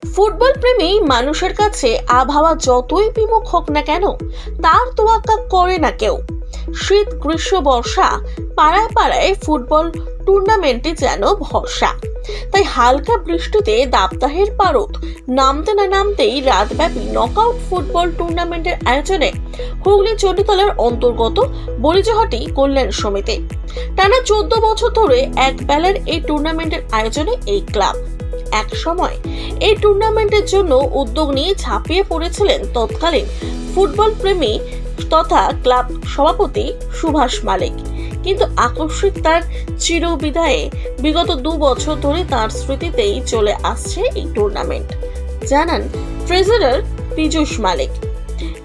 Football প্রেমী মানুষের কাছে আবহাওয়া যতই বিমুখ হোক না কেন, তার তোয়াক্কা করে না কেউ। শীত, গ্রীষ্ম, বর্ষা, পাড়ায় পাড়ায় ফুটবল টুর্নামেন্টে যেন ভরসা। তাই হালকা বৃষ্টিতে দাবদাহের পারদ নামতে না নামতেই রাতব্যাপী নকআউট ফুটবল টুর্নামেন্টের আয়োজনে হুগলি চণ্ডীতলার অন্তর্গত বড়িজহাটি কল্যাণ সমিতি টানা 14 বছর ধরে এক বেলার এই টুর্নামেন্টের আয়োজনে এই ক্লাব। এক সময় এই টুর্নামেন্টের জন্য উদ্যোগ নিয়ে ঝাঁপিয়ে পড়েছিলেন তৎকালীন ফুটবল প্রেমী তথা ক্লাব সভাপতি সুভাষ মালিক, কিন্তু আকস্মিক তার চিরবিদায়ে বিগত 2 বছর ধরে তার স্মৃতিতেই চলে আসছে এই টুর্নামেন্ট, জানান ট্রেজারার পীযূষ মালিক।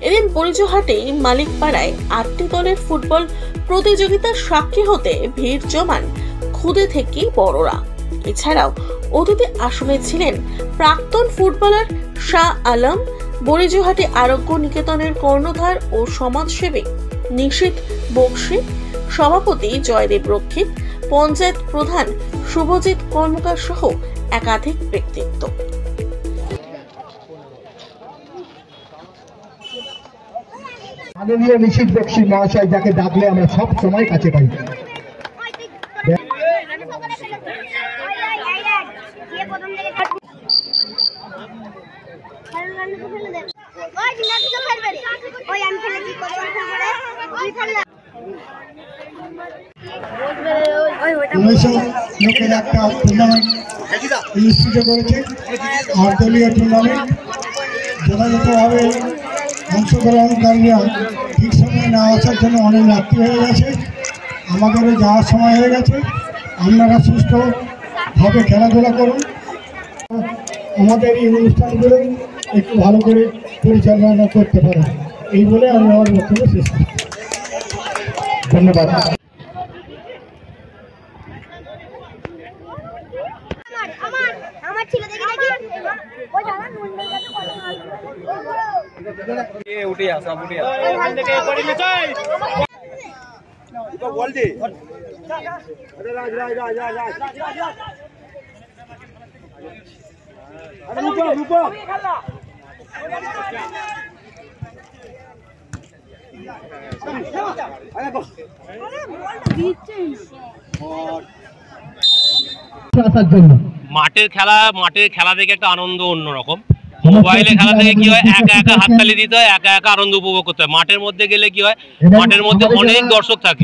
এদিন বড়িজহাটে মালিকপাড়ায় 8টি দলের ফুটবল প্রতিযোগিতার সাক্ষী হতে ভিড় জমান ক্ষুদে থেকে বড়রা। এছাড়াও অতিথি আসনে ছিলেন প্রাক্তন ফুটবলার শাহ আলম, বড়িজহাটি আরোগ্য নিকেতনের কর্ণধার ও সমাজসেবী নিশীথ বক্সী, সভাপতি জয়দেব রক্ষিত, পঞ্চায়েত প্রধান শুভজিৎ কর্মকার সহ একাধিক ব্যক্তিত্ব। মাননীয় নিশীথ বক্সী মহাশয়, যাকে ডাকলে আমরা সব সময় কাছে পাই। লোকের একটা টুর্নামেন্ট অনুষ্ঠিত করেছে, 8 দলীয় টুর্নামেন্ট। যথাযথভাবে অংশগ্রহণকারীরা ঠিক সময়ে না আসার জন্য অনেক রাত্রি হয়ে গেছে, আমাদেরও যাওয়ার সময় হয়ে গেছে। আপনারা সুস্থভাবে খেলাধুলা করুন, আমাদের এই অনুষ্ঠানগুলো একটু ভালো করে পরিচালনা করতে পারেন, এই বলে আমি আমার বক্তব্য শেষ করি। ধন্যবাদ। মাঠের খেলা দেখে একটা আনন্দ অন্যরকম। মোবাইলে খেলা থেকে কি হয়, একা একা হাততালি দিতে হয়, একা একা আনন্দ উপভোগ করতে হয়। মাঠের মধ্যে গেলে কি হয়, মাঠের মধ্যে অনেক দর্শক থাকে,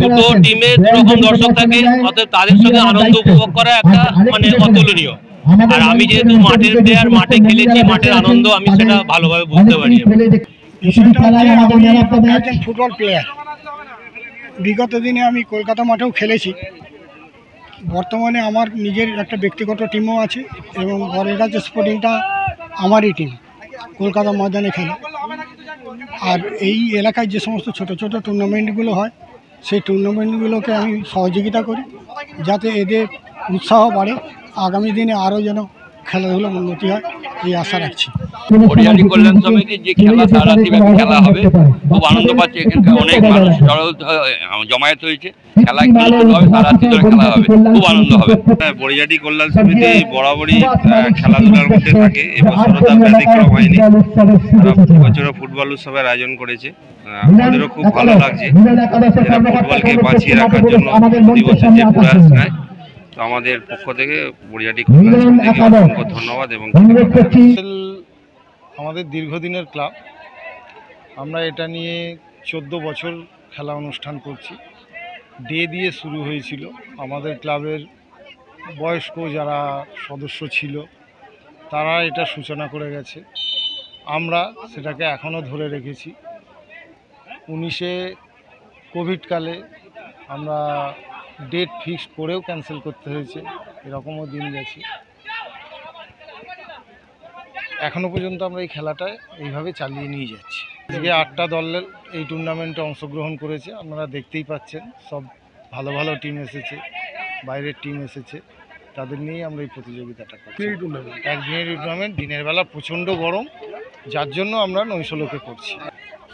দুটো টিমে দুরকম দর্শক থাকে, অতএব তাদের সঙ্গে আনন্দ উপভোগ করা একটা মানে অতুলনীয়। আর আমি যেহেতু মাঠের প্লেয়ার, মাঠে খেলেছি, মাঠের আনন্দ আমি সেটা ভালোভাবে বুঝতে পারি। ফুটবল প্লেয়ার বিগত দিনে আমি কলকাতা মাঠেও খেলেছি, বর্তমানে আমার নিজের একটা ব্যক্তিগত টিমও আছে এবং বড়রাজ স্পোর্টিংটা আমারই টিম, কলকাতা ময়দানে খেলে। আর এই এলাকায় যে সমস্ত ছোট ছোট টুর্নামেন্টগুলো হয়, সেই টুর্নামেন্টগুলোকে আমি সহযোগিতা করি, যাতে এদের উৎসাহ বাড়ে, আগামী দিনে আরও যেন খেলাধুলো উন্নতি হয়, এই আশা রাখছি। বড়িজহাটি কল্যাণ সমিতির যে খেলা, সারা রাত্রিব্যাপী খেলা হবে, খুব আনন্দ পাচ্ছে। এখানকার অনেক মানুষ জমায়েত হয়েছে, খেলায় খেলতে হবে, সারা রাত্রি ধরে খেলা হবে, খুব আনন্দ হবে। বড়িজহাটি কল্যাণ সমিতি বরাবরই খেলাধুলার মধ্যে থাকে, এবছরও তার ব্যতিক্রম হয়নি। তারা প্রতি বছরও ফুটবল উৎসবের আয়োজন করেছে, আমাদেরও খুব ভালো লাগছে। এরা ফুটবলকে বাঁচিয়ে রাখার জন্য প্রতি বছর যে প্রয়াস নেয়, তো আমাদের পক্ষ থেকে বড়িজহাটি কল্যাণ সমিতিকে অসংখ্য ধন্যবাদ। এবং আমাদের দীর্ঘদিনের ক্লাব, আমরা এটা নিয়ে 14 বছর খেলা অনুষ্ঠান করছি। ডে দিয়ে শুরু হয়েছিল, আমাদের ক্লাবের বয়স্ক যারা সদস্য ছিল তারা এটা সূচনা করে গেছে, আমরা সেটাকে এখনও ধরে রেখেছি। 19-এ কোভিডকালে আমরা ডেট ফিক্সড করেও ক্যান্সেল করতে হয়েছে, এরকমও দিন গেছে। এখনও পর্যন্ত আমরা এই খেলাটা এইভাবে চালিয়ে নিয়ে যাচ্ছি। আজকে 8টা দলের এই টুর্নামেন্টে অংশগ্রহণ করেছে, আপনারা দেখতেই পাচ্ছেন, সব ভালো ভালো টিম এসেছে, বাইরের টিম এসেছে, তাদের নিয়েই আমরা এই প্রতিযোগিতাটা করছি। একদিনের টুর্নামেন্ট, দিনের বেলা প্রচণ্ড গরম, যার জন্য আমরা নৈশলোকে করছি।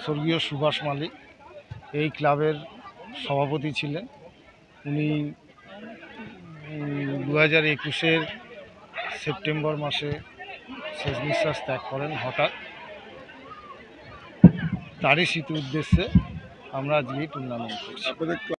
স্বর্গীয় সুভাষ মালিক এই ক্লাবের সভাপতি ছিলেন, উনি 2021-এর সেপ্টেম্বর মাসে শেষ নিঃশ্বাস ত্যাগ করেন হঠাৎ। তারই স্মৃতি উদ্দেশ্যে আমরা আজকে এই টুর্নামেন্ট করছি।